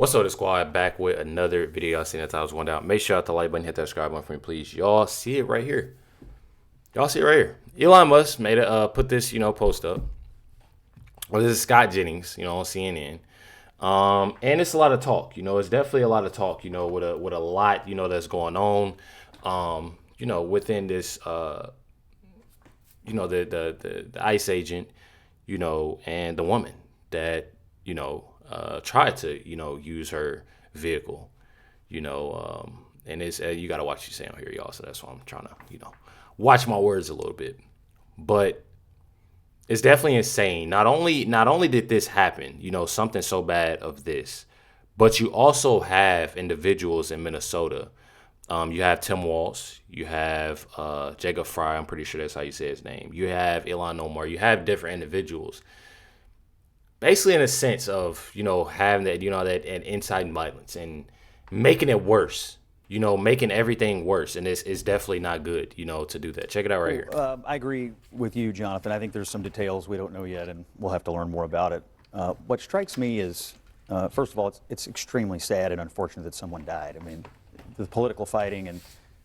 What's up, the squad? Back with another video. I seen that I was one down. Make sure you hit the like button, hit that subscribe button for me, please. Y'all see it right here. Y'all see it right here. Elon Musk made a put this, post up. Well, this is Scott Jennings, on CNN. And it's a lot of talk. It's definitely a lot of talk. With a lot, that's going on. Within this, the ICE agent, and the woman that tried to, use her vehicle, and it's you got to watch what you say on here, y'all. So that's why I'm trying to, watch my words a little bit. But it's definitely insane. Not only did this happen, something so bad of this, but you also have individuals in Minnesota. You have Tim Walz, you have Jacob Fry. I'm pretty sure that's how you say his name. You have Elon Omar. You have different individuals. Basically, in a sense of, having that, that inciting violence and making it worse, making everything worse. And it's definitely not good, to do that. Check it out right here. I agree with you, Jonathan. I think there's some details we don't know yet, and we'll have to learn more about it. What strikes me is, first of all, it's extremely sad and unfortunate that someone died. I mean, the political fighting and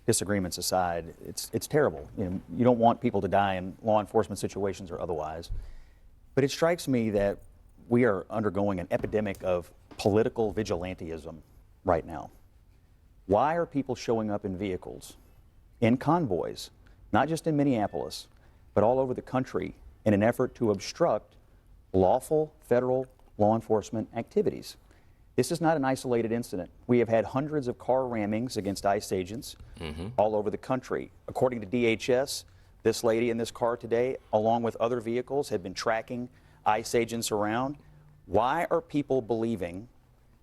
disagreements aside, it's terrible. You don't want people to die in law enforcement situations or otherwise. But it strikes me that we are undergoing an epidemic of political vigilantism right now. Why are people showing up in vehicles, in convoys, not just in Minneapolis, but all over the country in an effort to obstruct lawful federal law enforcement activities? This is not an isolated incident. We have had hundreds of car rammings against ICE agents all over the country. According to DHS, this lady in this car today, along with other vehicles, had been tracking ICE agents around. Why are people believing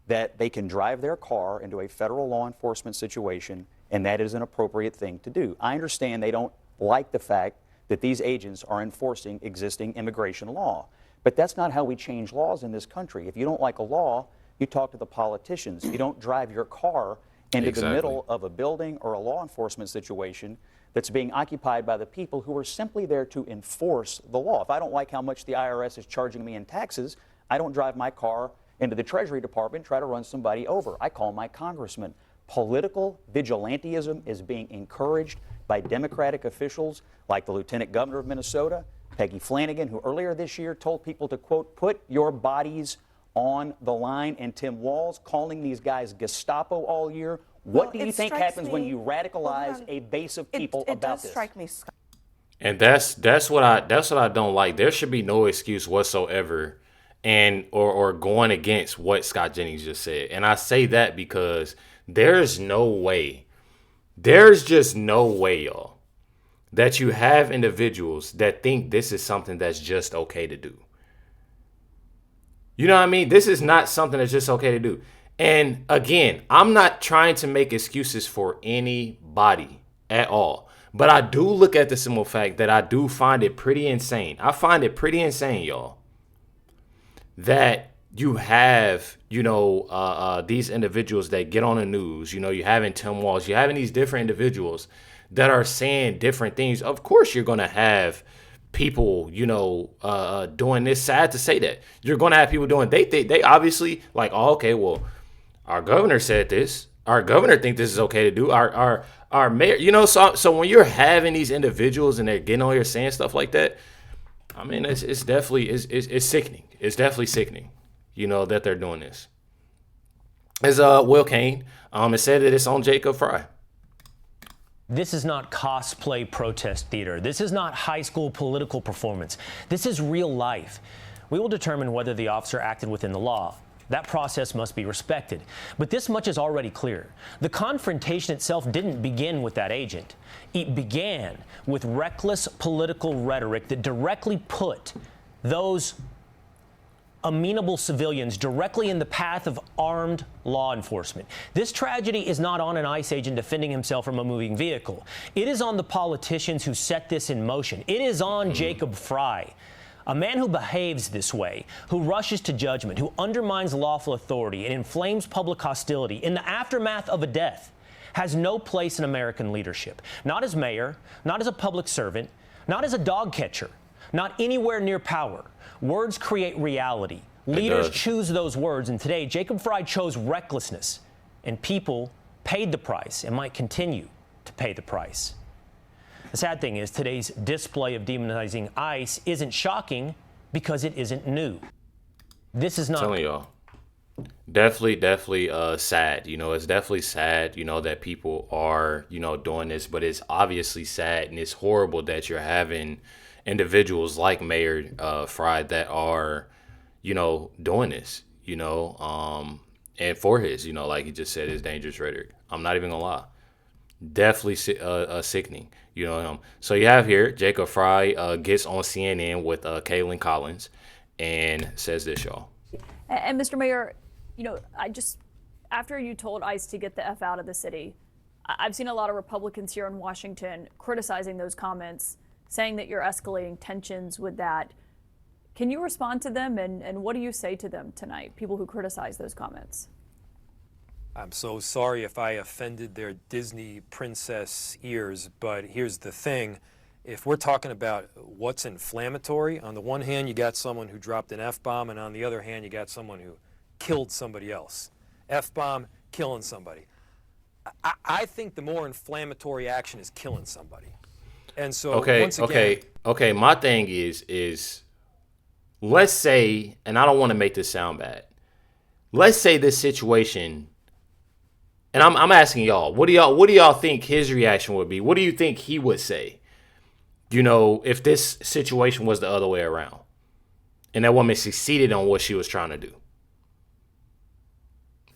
that they can drive their car into a federal law enforcement situation and that is an appropriate thing to do? I understand they don't like the fact that these agents are enforcing existing immigration law, but that's not how we change laws in this country. If you don't like a law, you talk to the politicians. You don't drive your car into the middle of a building or a law enforcement situation that's being occupied by the people who are simply there to enforce the law. If I don't like how much the IRS is charging me in taxes, I don't drive my car into the Treasury Department and try to run somebody over. I call my congressman. Political vigilantism is being encouraged by Democratic officials like the Lieutenant Governor of Minnesota, Peggy Flanagan, who earlier this year told people to, quote, put your bodies on the line, and Tim Walz calling these guys Gestapo all year. What do you think happens when you radicalize a base of people about this? It does strike me, Scott. And that's what I don't like. There should be no excuse whatsoever or going against what Scott Jennings just said. And I say that because there's just no way, y'all, that you have individuals that think this is something that's just okay to do. You know what I mean? This is not something that's just okay to do. And again, I'm not trying to make excuses for anybody at all. But I do look at the simple fact that I do find it pretty insane. I find it pretty insane, y'all, that you have, these individuals that get on the news. You're having Tim Walz, you're having these different individuals that are saying different things. Of course, you're going to have people, doing this. Sad to say that you're going to have people doing. They obviously like, oh, okay, well, our governor said this. Our governor think this is okay to do. Our mayor, so when you're having these individuals and they're getting on here saying stuff like that, I mean, it's definitely it's sickening. It's definitely sickening, that they're doing this. As Will Kane, it said that it's on Jacob Fry. This is not cosplay protest theater. This is not high school political performance. This is real life. We will determine whether the officer acted within the law. That process must be respected. But this much is already clear. The confrontation itself didn't begin with that agent. It began with reckless political rhetoric that directly put those amenable civilians directly in the path of armed law enforcement. This tragedy is not on an ICE agent defending himself from a moving vehicle. It is on the politicians who set this in motion. It is on Jacob Fry, a man who behaves this way, who rushes to judgment, who undermines lawful authority and inflames public hostility in the aftermath of a death, has no place in American leadership. Not as mayor, not as a public servant, not as a dog catcher, not anywhere near power. Words create reality. Leaders choose those words, and today Jacob Frye chose recklessness, and people paid the price and might continue to pay the price. The sad thing is today's display of demonizing ICE isn't shocking because it isn't new. This is not... I'm telling y'all. Definitely sad. You know, it's definitely sad, you know, that people are, you know, doing this, but it's obviously sad and it's horrible that you're having individuals like Mayor Frye that are, you know, doing this, you know, and for his, you know, like he just said, his dangerous rhetoric. I'm not even gonna lie. Definitely sickening, you know. So you have here Jacob Frye gets on CNN with Kaylin Collins and says this, y'all. And Mr. Mayor, you know, after you told ICE to get the F out of the city, I've seen a lot of Republicans here in Washington criticizing those comments, saying that you're escalating tensions with that. Can you respond to them, and what do you say to them tonight, people who criticize those comments? I'm so sorry if I offended their Disney princess ears, but here's the thing. If we're talking about what's inflammatory, on the one hand, you got someone who dropped an F-bomb, and on the other hand, you got someone who killed somebody else. F-bomb, killing somebody. I think the more inflammatory action is killing somebody. And so, once again... Okay, my thing is let's say, and I don't want to make this sound bad, let's say this situation, and I'm asking y'all, what do y'all think his reaction would be? What do you think he would say? You know, if this situation was the other way around and that woman succeeded on what she was trying to do,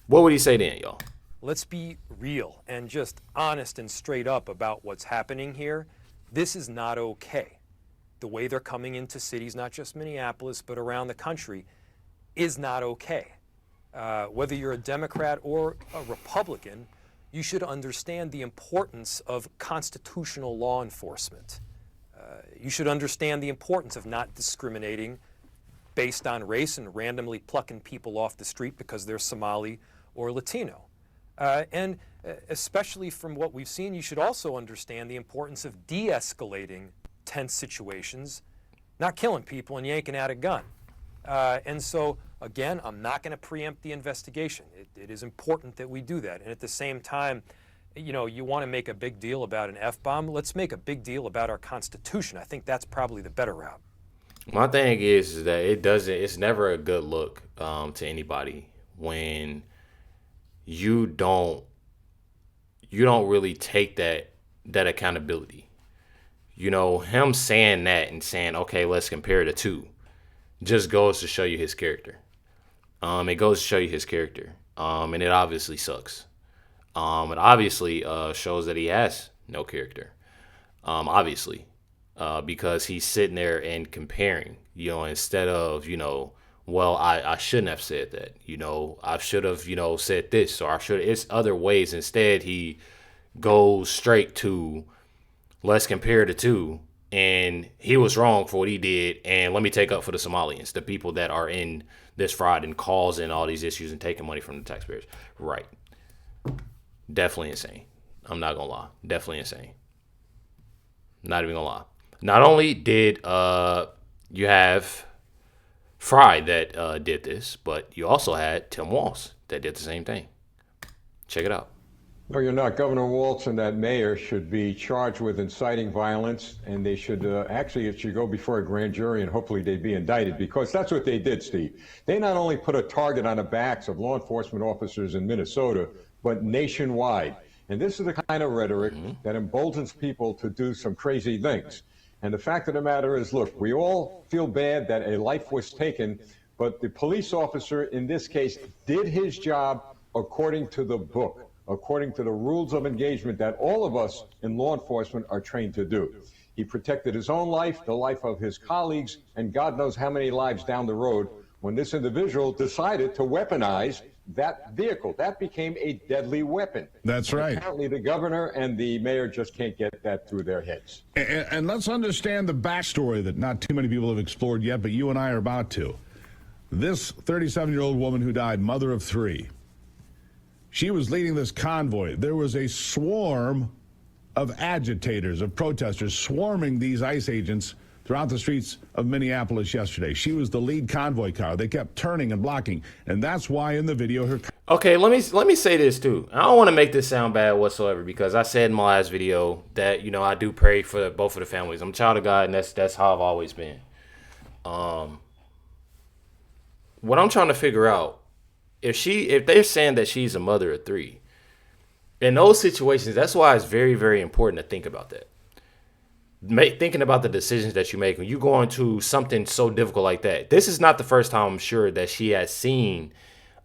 what would he say then, y'all? Let's be real and just honest and straight up about what's happening here. This is not okay. The way they're coming into cities, not just Minneapolis, but around the country, is not okay. Whether you're a Democrat or a Republican, you should understand the importance of constitutional law enforcement. You should understand the importance of not discriminating based on race and randomly plucking people off the street because they're Somali or Latino. And especially from what we've seen, you should also understand the importance of de-escalating tense situations, not killing people and yanking out a gun. And so, again, I'm not going to preempt the investigation. It is important that we do that. And at the same time, you know, you want to make a big deal about an F-bomb, let's make a big deal about our Constitution. I think that's probably the better route. My thing is that it's never a good look to anybody when you don't really take that accountability. You know, him saying that and saying, okay, let's compare the two, just goes to show you his character. It goes to show you his character. And it obviously sucks. It obviously shows that he has no character. Obviously. Because he's sitting there and comparing, you know, instead of, you know, well, I shouldn't have said that, you know, I should have, you know, said this, or it's other ways. Instead, he goes straight to, let's compare the two, and he was wrong for what he did, and let me take up for the Somalians, the people that are in this fraud and causing all these issues and taking money from the taxpayers. Right. Definitely insane. I'm not gonna lie. Definitely insane. Not even gonna lie. Not only did you have Frye that did this, but you also had Tim Walz that did the same thing. Check it out. No, you're not. Governor Walz and that mayor should be charged with inciting violence, and they should actually, it should go before a grand jury, and hopefully they'd be indicted, because that's what they did, Steve. They not only put a target on the backs of law enforcement officers in Minnesota, but nationwide. And this is the kind of rhetoric that emboldens people to do some crazy things. And the fact of the matter is, look, we all feel bad that a life was taken, but the police officer in this case did his job according to the book, according to the rules of engagement that all of us in law enforcement are trained to do. He protected his own life, the life of his colleagues, and God knows how many lives down the road when this individual decided to weaponize that vehicle. That became a deadly weapon. That's right. Apparently the governor and the mayor just can't get that through their heads. And let's understand the backstory that not too many people have explored yet, but you and I are about to. This 37-year-old woman who died, mother of three, she was leading this convoy. There was a swarm of agitators, of protesters, swarming these ICE agents throughout the streets of Minneapolis yesterday. She was the lead convoy car. They kept turning and blocking, and that's why in the video her. Okay, let me say this too. I don't want to make this sound bad whatsoever, because I said in my last video that, you know, I do pray for both of the families. I'm a child of God, and that's how I've always been. What I'm trying to figure out, if they're saying that she's a mother of three, in those situations, that's why it's very, very important to think about that. Thinking about the decisions that you make when you go into something so difficult like that. This is not the first time, I'm sure, that she has seen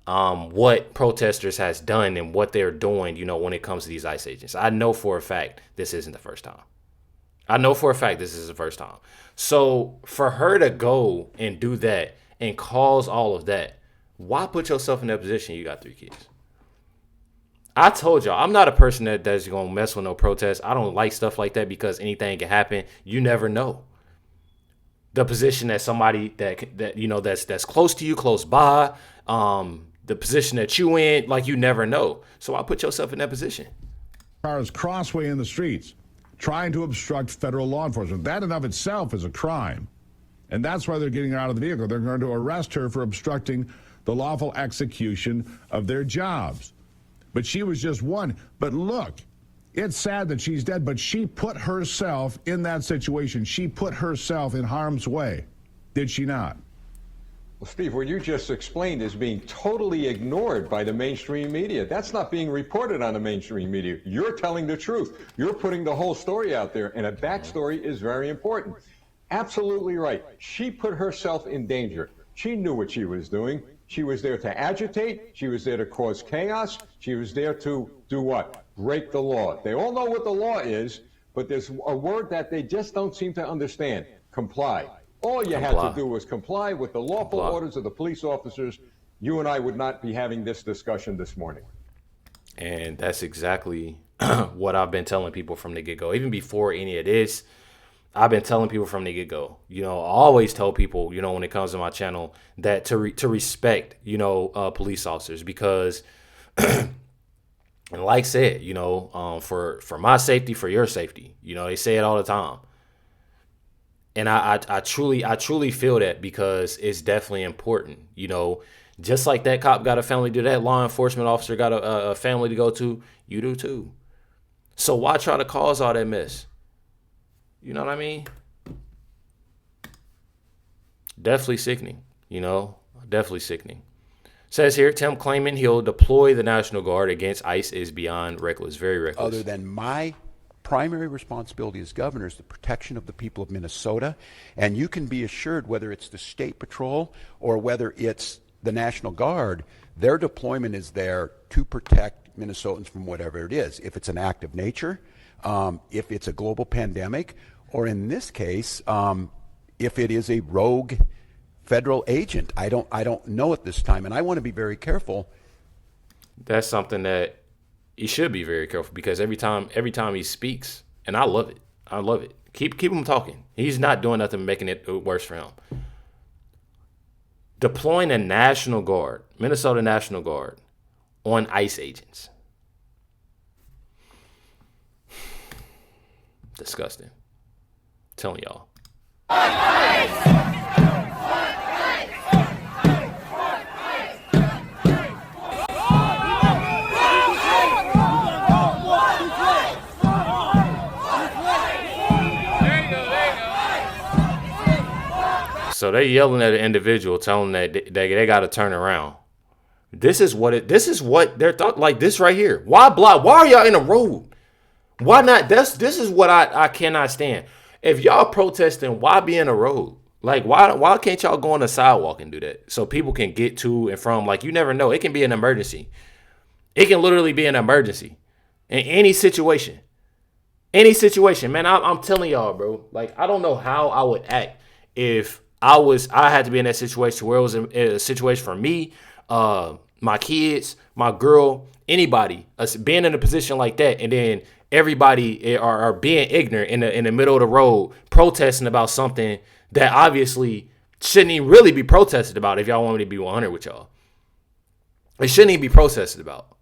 what protesters has done and what they're doing, you know, when it comes to these ICE agents. I know for a fact this isn't the first time. I know for a fact this is the first time. So for her to go and do that and cause all of that, why put yourself in that position? You got 3 kids. I told y'all, I'm not a person that's going to mess with no protests. I don't like stuff like that because anything can happen. You never know. The position that somebody that you know that's close to you, close by, the position that you in, like, you never know. So I put yourself in that position. Cars crossway in the streets, trying to obstruct federal law enforcement. That in of itself is a crime. And that's why they're getting her out of the vehicle. They're going to arrest her for obstructing the lawful execution of their jobs. But she was just one. But look, it's sad that she's dead, but she put herself in that situation. She put herself in harm's way. Did she not? Well, Steve, what you just explained is being totally ignored by the mainstream media. That's not being reported on the mainstream media. You're telling the truth. You're putting the whole story out there, and a backstory is very important. Absolutely right. She put herself in danger. She knew what she was doing. She was there to agitate. She was there to cause chaos. She was there to do what? Break the law. They all know what the law is, but there's a word that they just don't seem to understand: comply. All you had to do was comply with the lawful orders of the police officers. You and I would not be having this discussion this morning. And that's exactly what I've been telling people from the get-go. Even before any of this, I've been telling people from the get-go. You know, I always tell people, you know, when it comes to my channel, that to respect, you know, police officers, because, and like I said, you know, for my safety, for your safety, you know, they say it all the time. And I truly feel that, because it's definitely important. You know, just like that cop got a family to do, that law enforcement officer got a family to go to, you do too. So why try to cause all that mess? You know what I mean? Definitely sickening, you know, definitely sickening. Says here, Tim claiming he'll deploy the National Guard against ICE is beyond reckless, very reckless. Other than my primary responsibility as governor is the protection of the people of Minnesota. And you can be assured, whether it's the State Patrol or whether it's the National Guard, their deployment is there to protect Minnesotans from whatever it is. If it's an act of nature, if it's a global pandemic, or in this case, if it is a rogue federal agent. I don't know at this time, and I want to be very careful. That's something that he should be very careful, because every time he speaks, and I love it. Keep him talking. He's not doing nothing making it worse for him. Deploying a National Guard, Minnesota National Guard, on ICE agents. Disgusting. I'm telling y'all. So they yelling at an individual, telling them that they got to turn around. This is what they're thought, like this right here. Why block? Why are y'all in the road? Why not? This is what I cannot stand. If y'all protesting, why be in a road? Like, why can't y'all go on the sidewalk and do that so people can get to and from? Like, you never know. It can be an emergency. It can literally be an emergency in any situation. Any situation, man. I'm telling y'all, bro. Like, I don't know how I would act if I had to be in that situation where it was a situation for me, my kids, my girl, anybody, being in a position like that, and then everybody are being ignorant in the middle of the road, protesting about something that obviously shouldn't even really be protested about. If y'all want me to be 100 with y'all, it shouldn't even be protested about.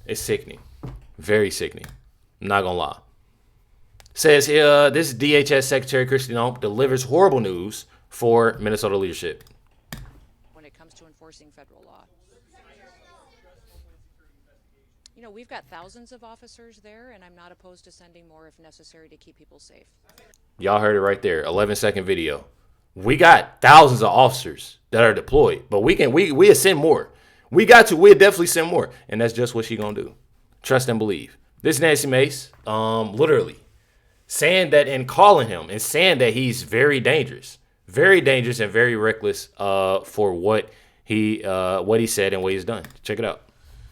It's sickening, very sickening. I'm not gonna lie. Says this DHS Secretary Kristi Noem delivers horrible news for Minnesota leadership. When it comes to enforcing federal law. You know, we've got thousands of officers there, and I'm not opposed to sending more if necessary to keep people safe. Y'all heard it right there. 11-second video. We got thousands of officers that are deployed, but we send more. We'll definitely send more. And that's just what she gonna do. Trust and believe. This Nancy Mace, literally saying that and calling him and saying that he's very dangerous and very reckless for what he said and what he's done. Check it out.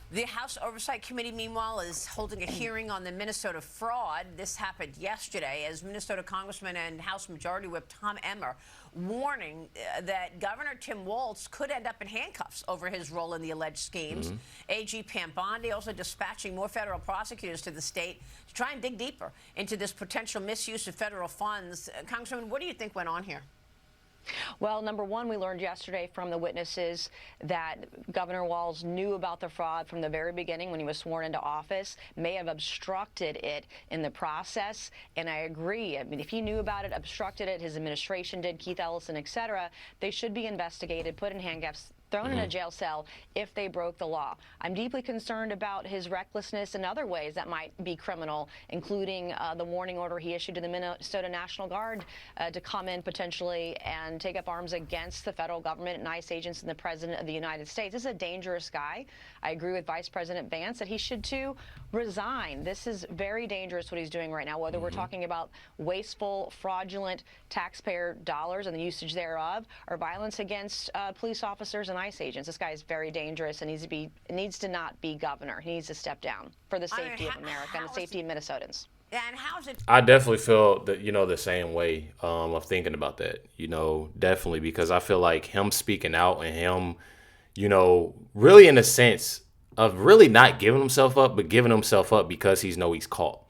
The House Oversight Committee, meanwhile, is holding a hearing on the Minnesota fraud. This happened yesterday as Minnesota Congressman and House Majority Whip Tom Emmer warning that Governor Tim Walz could end up in handcuffs over his role in the alleged schemes. AG Pam Bondi also dispatching more federal prosecutors to the state to try and dig deeper into this potential misuse of federal funds. Congressman, what do you think went on here? Well, number one, we learned yesterday from the witnesses that Governor Walz knew about the fraud from the very beginning when he was sworn into office, may have obstructed it in the process. And I agree. I mean, if he knew about it, obstructed it, his administration did, Keith Ellison, et cetera, they should be investigated, put in handcuffs, thrown in a jail cell if they broke the law. I'm deeply concerned about his recklessness in other ways that might be criminal, including the warning order he issued to the Minnesota National Guard to come in potentially and take up arms against the federal government and ICE agents and the President of the United States. This is a dangerous guy. I agree with Vice President Vance that he should, too, resign. This is very dangerous what he's doing right now, whether we're talking about wasteful, fraudulent taxpayer dollars and the usage thereof, or violence against police officers and ICE agents. This guy is very dangerous and needs to not be governor. He needs to step down for the safety of America and the safety of Minnesotans. And how's it? I definitely feel that, the same way of thinking about that, definitely, because I feel like him speaking out and him, really in a sense of really not giving himself up, but giving himself up because he's caught.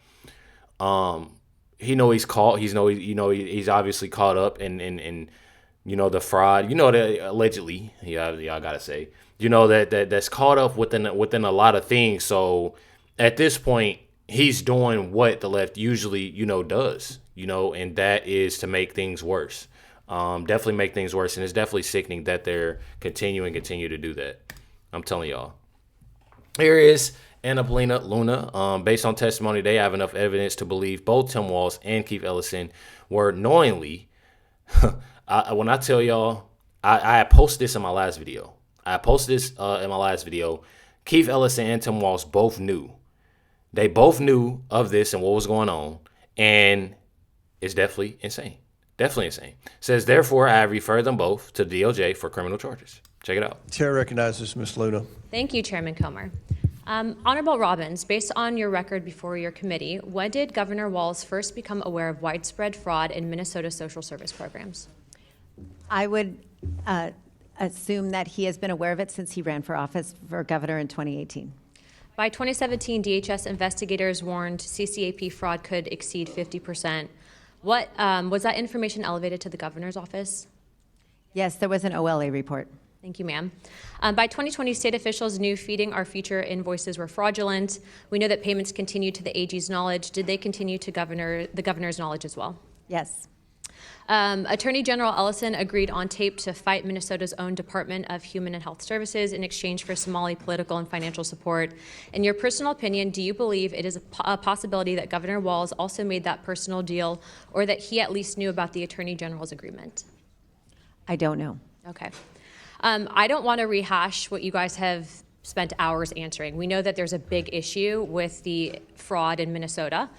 He's caught. He's obviously caught up in the fraud, that allegedly, y'all gotta say, that's caught up within a lot of things. So at this point, he's doing what the left usually, does, and that is to make things worse. Definitely make things worse. And it's definitely sickening that they're continue to do that. I'm telling y'all. Here is Anna Paulina Luna. Based on testimony, they have enough evidence to believe both Tim Walz and Keith Ellison were knowingly. When I tell y'all, I posted this in my last video. Keith Ellison and Tim Walz both knew. They both knew of this and what was going on. And it's definitely insane. Says, therefore, I have referred them both to DOJ for criminal charges. Check it out. Chair recognizes Ms. Luna. Thank you, Chairman Comer. Honorable Robbins, based on your record before your committee, when did Governor Walz first become aware of widespread fraud in Minnesota social service programs? I would assume that he has been aware of it since he ran for office for governor in 2018. By 2017, DHS investigators warned CCAP fraud could exceed 50%. What was that information elevated to the governor's office? Yes, there was an OLA report. Thank you, ma'am. By 2020, state officials knew feeding our future invoices were fraudulent. We know that payments continued to the AG's knowledge. Did they continue to the governor's knowledge as well? Yes. Attorney General Ellison agreed on tape to fight Minnesota's own Department of Human and Health Services in exchange for Somali political and financial support. In your personal opinion, do you believe it is a possibility that Governor Walz also made that personal deal, or that he at least knew about the Attorney General's agreement? I don't know. Okay. I don't want to rehash what you guys have spent hours answering. We know that there's a big issue with the fraud in Minnesota.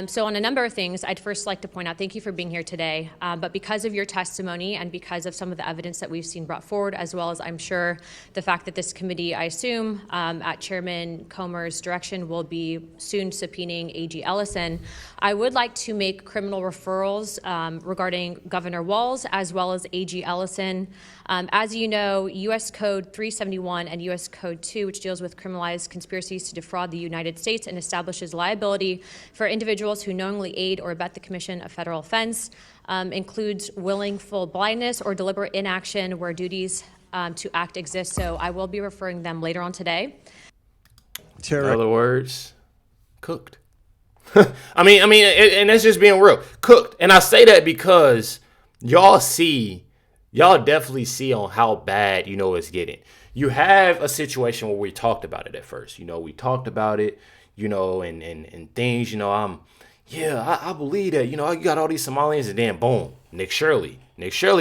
So on a number of things, I'd first like to point out, thank you for being here today, but because of your testimony and because of some of the evidence that we've seen brought forward, as well as I'm sure the fact that this committee, I assume, at Chairman Comer's direction, will be soon subpoenaing AG Ellison, I would like to make criminal referrals regarding Governor Walz as well as AG Ellison. As you know, U.S. Code 371 and U.S. Code 2, which deals with criminalized conspiracies to defraud the United States and establishes liability for individuals who knowingly aid or abet the commission of federal offense, includes willful blindness or deliberate inaction where duties to act exist. So I will be referring them later on today. In other words, cooked. I mean, and that's just being real. Cooked. And I say that because y'all definitely see on how bad, it's getting. You have a situation where we talked about it at first. We talked about it, and things, I believe that, you got all these Somalians, and then boom, Nick Shirley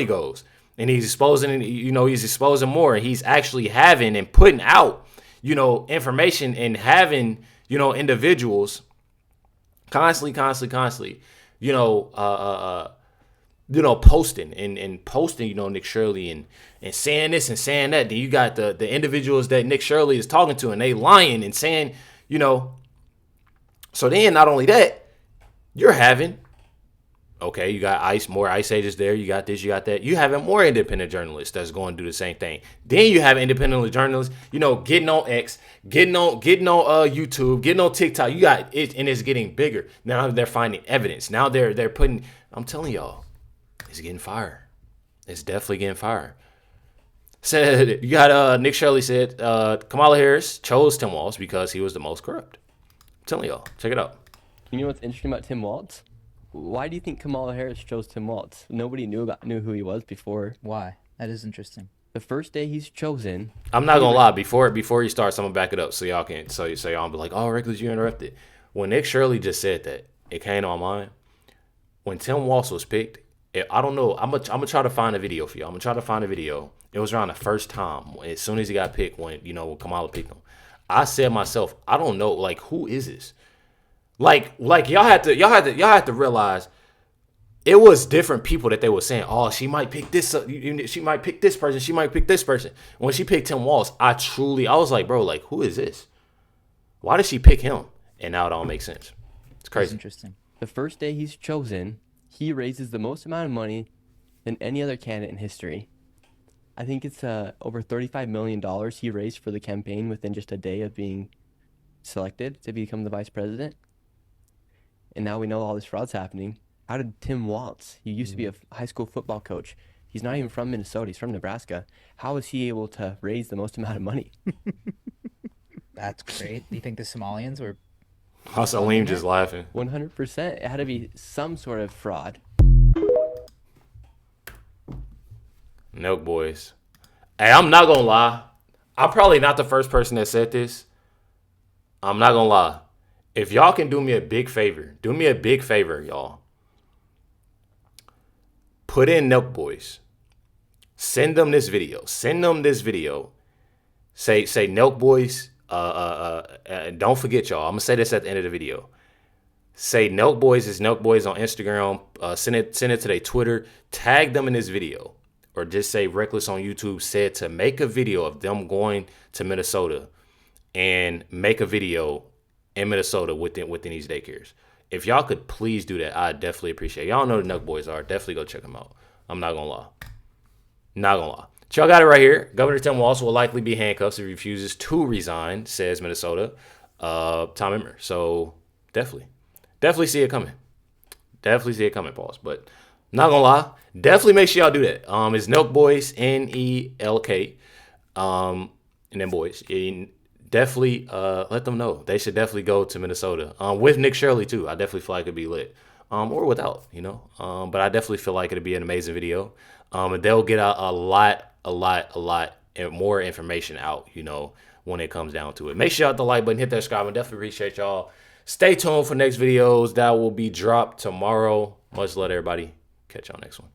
goes. And he's exposing more. And he's actually having and putting out, information and having, individuals constantly, posting and posting, Nick Shirley and saying this and saying that. Then you got the individuals that Nick Shirley is talking to, and they lying and saying, so then not only that, you're having, okay, you got more ICE agents there. You got this, you got that. You having more independent journalists that's going to do the same thing. Then you have independent journalists, getting on X, getting on YouTube, getting on TikTok. You got it, and it's getting bigger. Now they're finding evidence. Now they're putting. I'm telling y'all, it's getting fire. It's definitely getting fire. Said you got Nick Shirley said Kamala Harris chose Tim Walz because he was the most corrupt. I'm telling y'all, check it out. You know what's interesting about Tim Walz? Why do you think Kamala Harris chose Tim Walz? Nobody knew who he was before. Why? That is interesting. The first day he's chosen. I'm not gonna lie. Before he starts, I'm gonna back it up so y'all can y'all be like, oh, Recklezz, you interrupted. When Nick Shirley just said that, it came to my mind. When Tim Walz was picked, I don't know. I'm gonna try to find a video for y'all. I'm gonna try to find a video. It was around the first time, as soon as he got picked, when Kamala picked him. I said myself, I don't know, like, who is this? Like y'all had to realize it was different people that they were saying, oh, she might pick this, she might pick this person, she might pick this person. When she picked Tim Walz, I was like, bro, like, who is this? Why did she pick him? And now it all makes sense. It's crazy. That's interesting. The first day he's chosen, he raises the most amount of money than any other candidate in history. I think it's over $35 million he raised for the campaign within just a day of being selected to become the vice president. And now we know all this fraud's happening. How did Tim Walz, he used to be a high school football coach, he's not even from Minnesota, he's from Nebraska. How was he able to raise the most amount of money? That's great. Do you think the Somalians were... Salim just laughing. 100%. It had to be some sort of fraud. Milk boys. Hey, I'm not gonna lie. I'm probably not the first person that said this. I'm not gonna lie. If y'all can do me a big favor, y'all. Put in Milk Boys. Send them this video. Say Milk Boys. Don't forget, y'all. I'm gonna say this at the end of the video. Say Milk Boys is Milk Boys on Instagram. Send it to their Twitter. Tag them in this video. Or just say Recklezz on YouTube said to make a video of them going to Minnesota and make a video in Minnesota within these daycares. If y'all could please do that, I'd definitely appreciate it. Y'all know the Nuck Boys are. Definitely go check them out. I'm not gonna lie. Y'all got it right here. Governor Tim Walz will likely be handcuffed if he refuses to resign, says Minnesota. Tom Emmer. So definitely see it coming. Pause. But not gonna lie. Definitely make sure y'all do that. It's Nelk Boys, NELK. And then boys. And definitely let them know. They should definitely go to Minnesota. With Nick Shirley too. I definitely feel like it'd be lit. Or without, But I definitely feel like it'd be an amazing video. And they'll get a lot more information out, when it comes down to it. Make sure you hit the like button, hit that subscribe, and definitely appreciate y'all. Stay tuned for next videos that will be dropped tomorrow. Much love, everybody. Catch y'all next one.